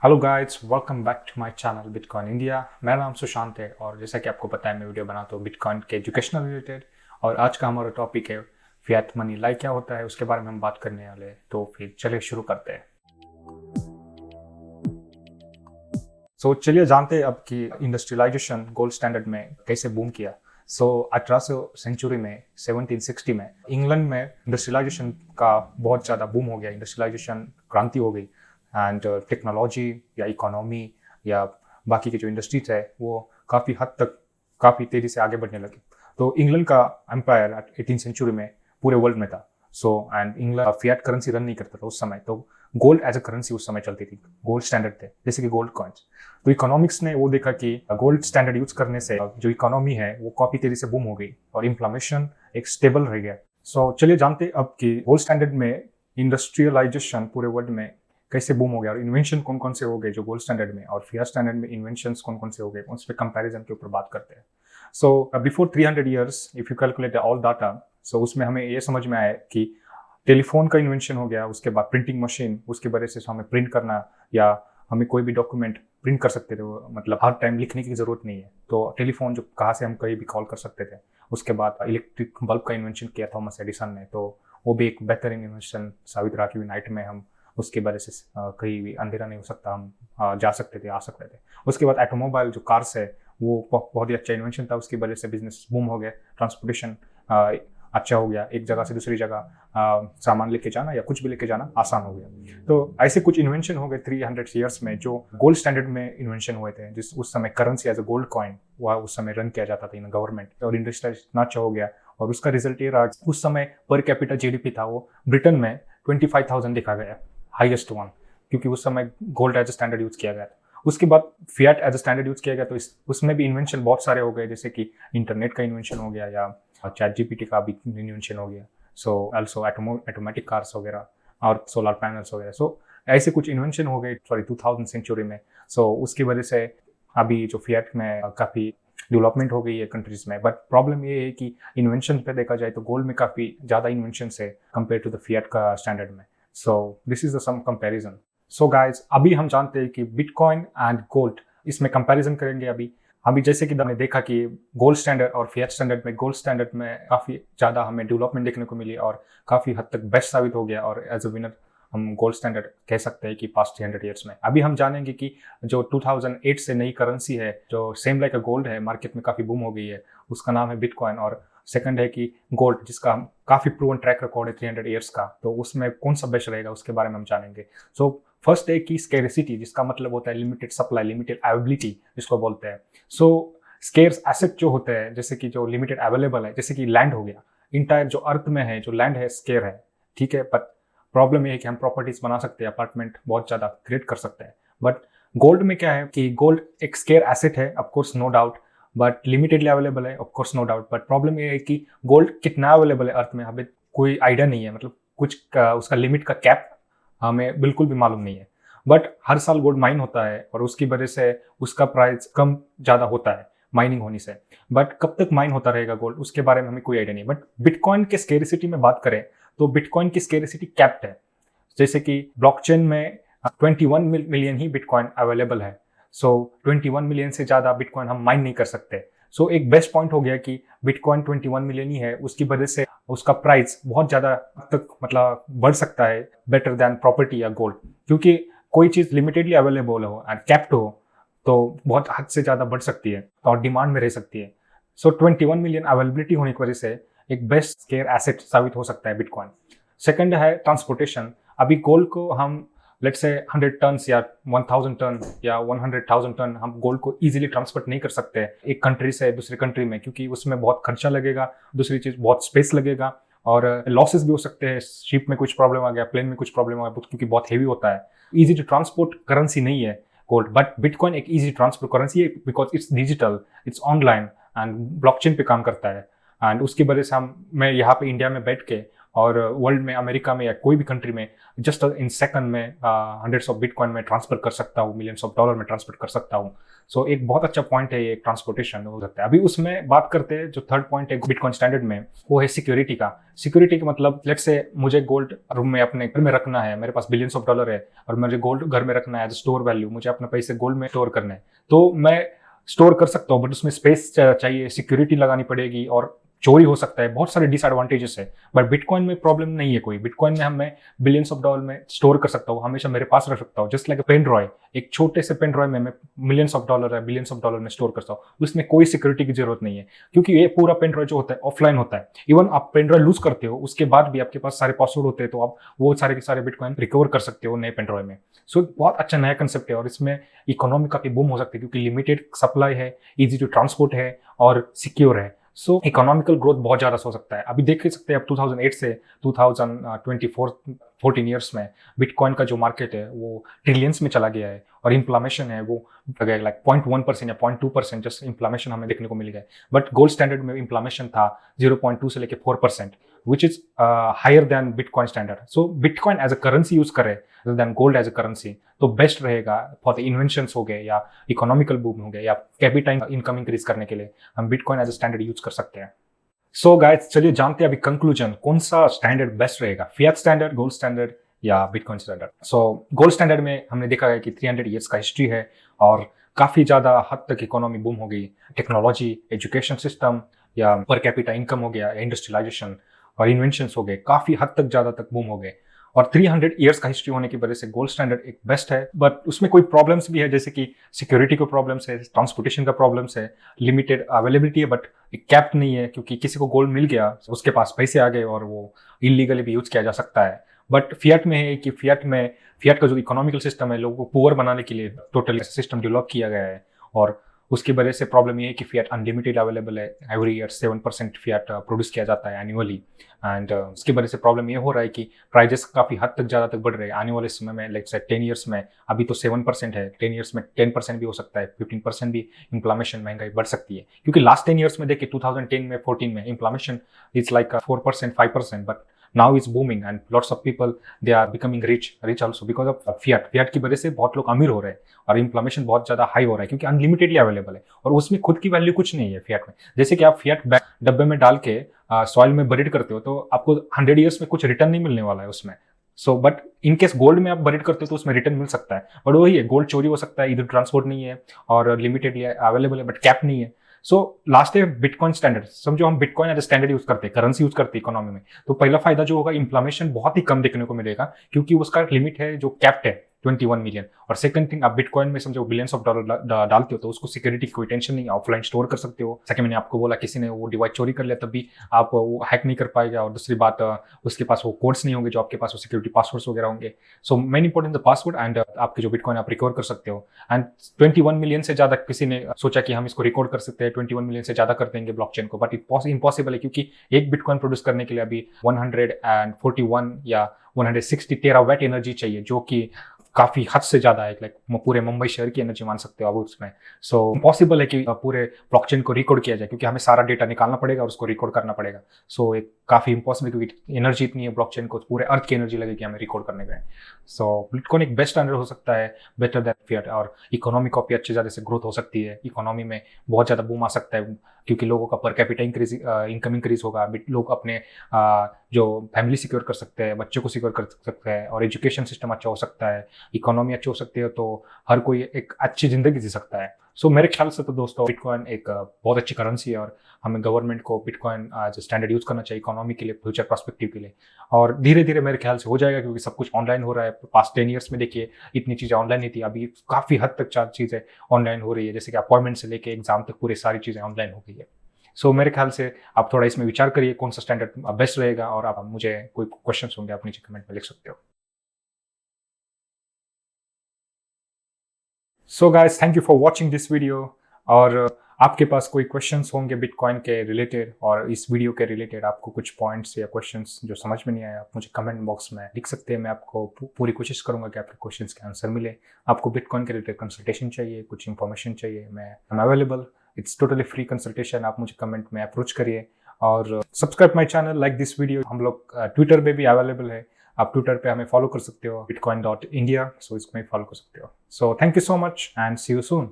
Hello guys, welcome back to my channel Bitcoin India. मेरा नाम सुशांत है और जैसा कि आपको पता है मैं वीडियो बनाता हूँ बिटकॉइन के एजुकेशनल रिलेटेड। और आज का हमारा टॉपिक है फिएट मनी लाइक क्या होता है, उसके बारे में हम बात करने वाले हैं। तो फिर चलिए शुरू करते हैं। चलिए जानते हैं अब कि इंडस्ट्रियलाइजेशन गोल्ड स्टैंडर्ड में कैसे बूम किया। 1800 सेंचुरी में 1760 में इंग्लैंड में इंडस्ट्रियलाइजेशन का बहुत ज़्यादा बूम हो गया। इंडस्ट्रियलाइजेशन क्रांति हो गई एंड टेक्नोलॉजी या इकोनॉमी या बाकी की जो इंडस्ट्रीज है वो काफ़ी हद तक काफ़ी तेज़ी से आगे बढ़ने लगी। तो इंग्लैंड का एम्पायर 18 सेंचुरी में पूरे वर्ल्ड में था। And England fiat currency run नहीं करता था उस समय। तो गोल्ड एज अ करेंसी उस समय चलती थी, गोल्ड स्टैंडर्ड थे जैसे कि गोल्ड कॉइन्स। तो इकोनॉमिक्स ने वो देखा कि गोल्ड स्टैंडर्ड यूज करने से जो इकोनॉमी है वो काफी तेजी से बूम हो गई और इन्फ्लेमेशन एक स्टेबल रह गया। चलिए जानते हैं अब कि गोल्ड स्टैंडर्ड में इंडस्ट्रियलाइजेशन पूरे वर्ल्ड में कैसे बूम हो गया और इन्वेंशन कौन कौन से हो गए जो गोल्ड स्टैंडर्ड में, और फिएट स्टैंडर्ड में इन्वेंशन कौन कौन से हो गए, उस पर कंपेरिजन के ऊपर बात करते हैं। Before 300 years if you calculate all data, उसमें हमें ये समझ में आया कि टेलीफोन का इन्वेंशन हो गया, उसके बाद प्रिंटिंग मशीन, उसकी वजह से हमें प्रिंट करना या हमें कोई भी डॉक्यूमेंट प्रिंट कर सकते थे, वो मतलब हर टाइम लिखने की जरूरत नहीं है। तो टेलीफोन जो कहाँ से हम कहीं भी कॉल कर सकते थे। उसके बाद इलेक्ट्रिक बल्ब का इन्वेंशन किया थॉमस एडिसन ने, तो वो भी एक बेहतरीन इन्वेंशन साबित रहा कि नाइट में हम उसकी वजह से कहीं भी अंधेरा नहीं हो सकता, हम जा सकते थे, आ सकते थे। उसके बाद ऑटोमोबाइल जो कार्स है वो बहुत ही अच्छा इन्वेंशन था, उसकी वजह से बिजनेस बूम हो गया। ट्रांसपोर्टेशन अच्छा हो गया, एक जगह से दूसरी जगह सामान लेके जाना या कुछ भी लेके जाना आसान हो गया। तो ऐसे कुछ इन्वेंशन हो गए 300 ईयर्स में जो गोल्ड स्टैंडर्ड में इन्वेंशन हुए थे, जिस उस समय currency as a gold coin वह उस समय रन किया जाता था इन गवर्नमेंट, और इंडस्ट्रियलाइज इतना अच्छा हो गया। और उसका रिजल्ट ये रहा, उस समय पर कैपिटा जीडीपी था वो ब्रिटेन में 25,000 देखा गया, हाईएस्ट वन, क्योंकि उस समय gold as a standard use किया गया था। उसके बाद fiat as a standard use किया गया, तो उसमें भी इन्वेंशन बहुत सारे हो गए, जैसे कि इंटरनेट का इन्वेंशन हो गया या चैट जीपीटी का भी इन्वेंशन हो गया। ऑल्सो ऑटोमेटिक कार्स वगैरह और सोलर पैनल्स वगैरह। ऐसे कुछ इन्वेंशन हो गए 2000 सेंचुरी में। उसकी वजह से अभी जो फिएट में काफ़ी डेवलपमेंट हो गई है कंट्रीज में। बट प्रॉब्लम ये है कि इन्वेंशन पे देखा जाए तो गोल्ड में काफ़ी ज़्यादा इन्वेंशन है कंपेयर टू द फिएट का स्टैंडर्ड में। This is the sum comparison. Guys, अभी हम जानते हैं कि बिटकॉइन एंड गोल्ड, इसमें कंपैरिजन करेंगे। अभी जैसे कि हमने देखा कि गोल्ड स्टैंडर्ड और फिएट स्टैंडर्ड में, गोल्ड स्टैंडर्ड में काफ़ी ज़्यादा हमें डेवलपमेंट देखने को मिली और काफ़ी हद तक बेस्ट साबित हो गया, और एज अ विनर हम गोल्ड स्टैंडर्ड कह सकते हैं कि पास्ट 300 ईयर्स में। अभी हम जानेंगे कि जो 2008 से नई करेंसी है जो सेम लाइक अ गोल्ड है, मार्केट में काफ़ी बूम हो गई है, उसका नाम है बिटकॉइन। और सेकंड है कि गोल्ड, जिसका काफ़ी प्रूवन ट्रैक रिकॉर्ड है 300 ईयर्स का, तो उसमें कौन सा बेस्ट रहेगा उसके बारे में हम जानेंगे। फर्स्ट है कि स्केरिसिटी, जिसका मतलब होता है लिमिटेड सप्लाई, लिमिटेड अवेलेबिलिटी जिसको बोलते हैं। स्केर्स एसेट जो होते हैं, जैसे कि जो लिमिटेड अवेलेबल है, जैसे कि लैंड हो गया, इंटायर जो अर्थ में है जो लैंड है स्केर है, ठीक है। बट प्रॉब्लम ये है कि हम प्रॉपर्टीज बना सकते हैं, अपार्टमेंट बहुत ज़्यादा क्रिएट कर सकते हैं। बट गोल्ड में क्या है कि गोल्ड एक स्केर एसेट है, of course no doubt, but limitedly available है, of course no doubt. But problem ये है कि गोल्ड कितना अवेलेबल है अर्थ में हमें कोई आइडिया नहीं है, मतलब उसका लिमिट का कैप हमें बिल्कुल भी मालूम नहीं है। बट हर साल गोल्ड माइन होता है और उसकी वजह से उसका प्राइस कम ज़्यादा होता है माइनिंग होने से। बट कब तक माइन होता रहेगा गोल्ड, उसके बारे में हमें कोई आइडिया नहीं। बट बिटकॉइन के स्केरिसिटी में बात करें तो बिटकॉइन की स्केरिसिटी कैप्ड है। जैसे कि ब्लॉकचेन में 21 मिलियन ही बिटकॉइन अवेलेबल है। 21 मिलियन से ज़्यादा बिटकॉइन हम माइन नहीं कर सकते। एक बेस्ट पॉइंट हो गया कि बिटकॉइन 21 मिलियन ही है, उसकी वजह से उसका प्राइस बहुत ज़्यादा तक मतलब बढ़ सकता है, बेटर देन प्रॉपर्टी या गोल्ड। क्योंकि कोई चीज़ लिमिटेडली अवेलेबल हो एंड कैप्ड हो तो बहुत हद से ज़्यादा बढ़ सकती है और डिमांड में रह सकती है। 21 मिलियन अवेलेबिलिटी होने की वजह से एक बेस्ट स्केर एसेट साबित हो सकता है बिटकॉइन। सेकंड है ट्रांसपोर्टेशन। अभी गोल्ड को हम लेट्स से 100 टन या 1000 टन या 100,000 टन हम गोल्ड को इजीली ट्रांसपोर्ट नहीं कर सकते एक कंट्री से दूसरी कंट्री में, क्योंकि उसमें बहुत खर्चा लगेगा, दूसरी चीज़ बहुत स्पेस लगेगा और लॉसेस भी हो सकते हैं। शिप में कुछ प्रॉब्लम आ गया, प्लेन में कुछ प्रॉब्लम आ गया, क्योंकि बहुत हेवी होता है। इजी टू ट्रांसपोर्ट करेंसी नहीं है गोल्ड, बट बिटकॉइन एक इजी ट्रांसपोर्ट करेंसी है because it's digital, it's online and blockchain पे काम करता है। एंड उसकी वजह से मैं यहाँ पे इंडिया में बैठ के और वर्ल्ड में, अमेरिका में या कोई भी कंट्री में जस्ट इन सेकंड में हंड्रेड्स ऑफ बिटकॉइन में ट्रांसफर कर सकता हूँ, मिलियंस ऑफ डॉलर में ट्रांसफर कर सकता हूँ। सो एक बहुत अच्छा पॉइंट है ये, ट्रांसपोर्टेशन हो सकता है। अभी उसमें बात करते हैं, जो थर्ड पॉइंट है बिटकॉइन स्टैंडर्ड में, वो है सिक्योरिटी का। सिक्योरिटी का मतलब, लेट्स से मुझे गोल्ड रूम में अपने घर में रखना है, मेरे पास बिलियंस ऑफ डॉलर है और मुझे गोल्ड घर में रखना है एज स्टोर वैल्यू, मुझे अपने पैसे गोल्ड में स्टोर करने हैं, तो मैं स्टोर कर सकता हूँ, बट उसमें स्पेस चाहिए, सिक्योरिटी लगानी पड़ेगी और चोरी हो सकता है, बहुत सारे डिसएडवांटेजेस है। बट बिटकॉइन में प्रॉब्लम नहीं है कोई। बिटकॉइन में हमें बिलियंस ऑफ डॉलर में स्टोर कर सकता हूँ, हमेशा मेरे पास रख सकता हूँ, जस्ट लाइक पेन ड्रॉय। एक छोटे से पेन ड्रॉय में मैं मिलियंस ऑफ डॉलर है, बिलियंस ऑफ डॉलर में स्टोर करता हूँ, उसमें कोई सिक्योरिटी की जरूरत नहीं है, क्योंकि ये पूरा पेन ड्रॉय जो होता है ऑफलाइन होता है। इवन आप पेन ड्रॉय लूज करते हो, उसके बाद भी आपके पास सारे पासवर्ड होते हैं, तो आप वो सारे के सारे बिटकॉइन रिकवर कर सकते हो नए पेन ड्रॉय में। सो बहुत अच्छा नया कंसेप्ट है और इसमें इकोनॉमी काफी बूम हो सकती है, क्योंकि लिमिटेड सप्लाई है, इजी टू ट्रांसपोर्ट है और सिक्योर है। सो इकोनॉमिकल ग्रोथ बहुत ज़्यादा हो सकता है। अभी देख सकते हैं, अब 2008 से 2024 14 ईयर्स में बिटकॉइन का जो मार्केट है वो ट्रिलियंस में चला गया है, और इन्फ्लामेशन है वो लाइक 0.1% या 0.2% जस्ट इन्फ्लामेशन हमें देखने को मिल गया है। बट गोल्ड स्टैंडर्ड में इन्फ्लामेशन था 0.2 से लेके 4%, which is higher than bitcoin standard. So bitcoin as a currency use करे than gold as a currency, तो बेस्ट रहेगा फॉर द इन्वेंशंस हो गए या इकोनॉमिकल बूम हो गए या कैपिटल इनकम इंक्रीज करने के लिए हम Bitcoin as a standard use कर सकते हैं। सो गाइस, चलिए जानते हैं अभी कंक्लूजन, कौन सा स्टैंडर्ड बेस्ट रहेगा, फिएट स्टैंडर्ड, गोल्ड स्टैंडर्ड या bitcoin standard. So gold standard में हमने देखा है कि 300 ईयर्स का हिस्ट्री है और काफी ज्यादा हद तक इकोनॉमी बूम हो गई, टेक्नोलॉजी, एजुकेशन सिस्टम या पर कैपिटा इनकम हो गया, इंडस्ट्रियलाइजेशन और इन्वेंशंस हो गए, काफी हद तक ज्यादा तक बूम हो गए। और 300 ईयर्स का हिस्ट्री होने की वजह से गोल्ड स्टैंडर्ड एक बेस्ट है। बट उसमें कोई प्रॉब्लम्स भी है, जैसे कि सिक्योरिटी को प्रॉब्लम्स है, ट्रांसपोर्टेशन का प्रॉब्लम्स है, लिमिटेड अवेलेबिलिटी है, बट एक कैप नहीं है, क्योंकि किसी को गोल्ड मिल गया, उसके पास पैसे आ गए और वो इलीगली भी यूज किया जा सकता है। बट फिएट में है कि फिएट का जो इकोनॉमिकल सिस्टम है, लोगों को पुअर बनाने के लिए टोटली सिस्टम डेवलप किया गया है, और उसकी वजह से प्रॉब्लम ये है कि फिएट अनलिमिटेड अवेलेबल है, एवरी ईयर 7% फिएट प्रोड्यूस किया जाता है एनुअली। एंड उसकी वजह से प्रॉब्लम ये हो रहा है कि प्राइजेस काफी हद तक ज्यादा तक बढ़ रहे हैं आने वाले समय में, लाइक 10 ईयर्स में। अभी तो 7% है, 10 ईयर्स में 10% भी हो सकता है, 15% भी इन्फ्लामेशन, महंगाई बढ़ सकती है, क्योंकि लास्ट 10 ईयर्स में देखिए 2010 में 14 में inflammation is like 4% 5%, but now it's booming and lots of people they are becoming rich also because of fiat की वजह से बहुत लोग अमीर हो रहे हैं और इन्फ्लेमेशन बहुत ज्यादा हाई हो रहा है, क्योंकि अनलिमिटेडली अवेलेबल है और उसमें खुद की वैल्यू कुछ नहीं है फिएट में। जैसे कि आप फिएट बैग डब्बे में डाल के सॉइल में बरीड करते हो, तो आपको 100 ईयर्स में कुछ रिटर्न नहीं मिलने वाला है उसमें। सो बट इनकेस गोल्ड में आप बरीड करते हो तो उसमें रिटर्न मिल सकता है, बट वही है, गोल्ड चोरी हो सकता है, इधर ट्रांसपोर्ट नहीं है और लिमिटेडली अवेलेबल है, बट कैप नहीं है। सो लास्ट है बिटकॉइन स्टैंडर्ड। समझो हम बिटकॉइन एज स्टैंडर्ड यूज करते हैं, करेंसी यूज करते हैं इकोनॉमी में, तो पहला फायदा जो होगा, इन्फ्लेमेशन बहुत ही कम देखने को मिलेगा, क्योंकि उसका लिमिट है जो कैप्ड है 21 मिलियन। और सेकंड थिंग, आप बिटकॉइन में समझो बिलियंस ऑफ डॉलर डालते हो तो उसको सिक्योरिटी की कोई टेंशन नहीं है, ऑफलाइन स्टोर कर सकते हो। सेकंड, मैंने आपको बोला किसी ने वो डिवाइस चोरी कर लिया तब भी आप वो हैक नहीं कर पाएगा, और दूसरी बात, उसके पास वो कोड्स नहीं होंगे जो आपके पास वो सिक्योरिटी पासवर्ड्स वगैरह होंगे। So main important the password and आपके जो बिटकॉइन आप रिकवर कर सकते हो। एंड 21 मिलियन से ज्यादा किसी ने सोचा कि हम इसको रिकॉर्ड कर सकते हैं, 21 मिलियन से ज्यादा कर देंगे ब्लॉकचेन को, बट इम्पॉसिबल है, क्योंकि एक बिटकॉइन प्रोड्यूस करने के लिए अभी 141 या 160 टेरावाट एनर्जी चाहिए, जो कि काफी हद से ज्यादा है, लाइक पूरे मुंबई शहर की एनर्जी मान सकते हो आप उसमें। सो पॉसिबल है कि पूरे ब्लॉकचेन को रिकॉर्ड किया जाए, क्योंकि हमें सारा डेटा निकालना पड़ेगा और उसको रिकॉर्ड करना पड़ेगा। सो एक काफी इम्पॉसिबल, क्योंकि एनर्जी इतनी है ब्लॉकचेन को, पूरे अर्थ की एनर्जी लगेगी हमें रिकॉर्ड करने में। सो बिटकॉइन एक बेस्ट स्टैंडर्ड हो सकता है, बेटर देन फिएट, और इकोनॉमी को भी अच्छी ज्यादा से ग्रोथ हो सकती है, इकोनॉमी में बहुत ज्यादा बूम आ सकता है, क्योंकि लोगों का पर कैपिटा इनकम इंक्रीज होगा, लोग अपने जो फैमिली सिक्योर कर सकते हैं, बच्चों को सिक्योर कर सकते हैं, और एजुकेशन सिस्टम अच्छा हो सकता है, इकोनॉमी अच्छी हो सकती है, तो हर कोई एक अच्छी जिंदगी जी सकता है। सो मेरे ख्याल से तो दोस्तों, बिटकॉइन एक बहुत अच्छी करेंसी है और हमें गवर्नमेंट को बिटकॉइन एज स्टैंडर्ड यूज करना चाहिए इकोनॉमी के लिए, फ्यूचर पर्सपेक्टिव के लिए। और धीरे धीरे मेरे ख्याल से हो जाएगा, क्योंकि सब कुछ ऑनलाइन हो रहा है। पास्ट 10 ईयर्स में देखिए इतनी चीज़ें ऑनलाइन नहीं थी, अभी काफ़ी हद तक चार चीज़ें ऑनलाइन हो रही है, जैसे कि अपॉइंटमेंट से लेके एग्जाम तक पूरी सारी चीज़ें ऑनलाइन हो गई है। सो मेरे ख्याल से आप थोड़ा इसमें विचार करिए कौन सा स्टैंडर्ड बेस्ट रहेगा, और आप मुझे कोई क्वेश्चन होंगे आप नीचे कमेंट में लिख सकते हो। So guys, thank you for watching this video. और आपके पास कोई क्वेश्चंस होंगे बिटकॉइन के रिलेटेड और इस वीडियो के रिलेटेड, आपको कुछ पॉइंट्स या क्वेश्चंस जो समझ में नहीं आया, आप मुझे कमेंट बॉक्स में लिख सकते हैं। मैं आपको पूरी कोशिश करूंगा कि आपके क्वेश्चंस के आंसर मिले। आपको बिटकॉइन के रिलेटेड कंसल्टेशन चाहिए, कुछ इन्फॉर्मेशन चाहिए, मैं available, it's totally free consultation. आप मुझे कमेंट में अप्रोच करिए और subscribe my channel, like this video. हम लोग ट्विटर पे भी अवेलेबल है, आप ट्विटर पे हमें फॉलो कर सकते हो, bitcoin.india, सो इसको फॉलो कर सकते हो। So thank you so much and see you soon.